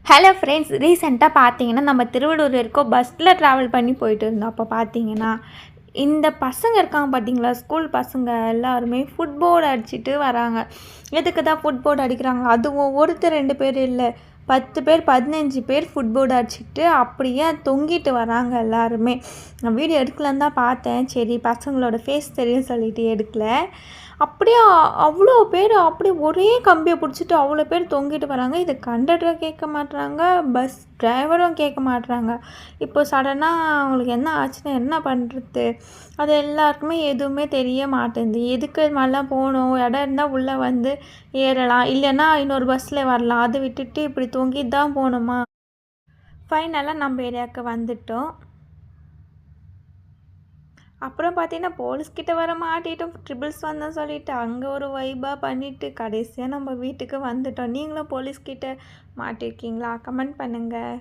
Hello friends, ரீசெண்டாக பார்த்தீங்கன்னா நம்ம திருவள்ளூர் வரைக்கும் பஸ்ஸில் ட்ராவல் பண்ணி போயிட்டு இருந்தோம். அப்போ பார்த்தீங்கன்னா இந்த பசங்க இருக்காங்க பார்த்தீங்களா, ஸ்கூல் பசங்க எல்லாருமே ஃபுட்போர்டு அடிச்சுட்டு வராங்க. எதுக்கு தான் ஃபுட்போர்டு அடிக்கிறாங்க? அதுவும் ஒருத்தர் 2 பேர் இல்லை, 10 பேர் 15 பேர் ஃபுட்போர்டு அடிச்சுட்டு அப்படியே தொங்கிட்டு வராங்க எல்லாருமே. நான் வீடியோ எடுக்கலன்னு தான் பார்த்தேன். சரி பசங்களோட ஃபேஸ் தெரியும் சொல்லிட்டு எடுக்கல. அப்படியே அவ்வளோ பேர் அப்படியே ஒரே கம்பியை பிடிச்சிட்டு அவ்வளோ பேர் தொங்கிட்டு வராங்க. இது கண்டக்டரும் கேட்க மாட்றாங்க, பஸ் டிரைவரும் கேட்க மாட்றாங்க. இப்போ சடனாக அவங்களுக்கு என்ன ஆச்சுன்னா என்ன பண்ணுறது? அது எல்லாருக்குமே எதுவுமே தெரிய மாட்டேங்குது. எதுக்கு இது மாதிரிலாம் போகணும்? இடம் இருந்தால் உள்ளே வந்து ஏறலாம், இல்லைன்னா இன்னொரு பஸ்ஸில் வரலாம். அதை விட்டுட்டு இப்படி தொங்கிட்டு தான் போகணுமா? ஃபைனலாக நம்ம ஏரியாவுக்கு வந்துட்டோம். அப்புறம் பார்த்தீங்கன்னா போலீஸ்கிட்ட வர மாட்டிட்டோம். ட்ரிபிள்ஸ் வந்தோம் சொல்லிட்டு அங்கே ஒரு வைபாக பண்ணிவிட்டு கடைசியாக நம்ம வீட்டுக்கு வந்துட்டோம். நீங்களும் போலீஸ்கிட்ட மாட்டிருக்கீங்களா? கமெண்ட் பண்ணுங்கள்.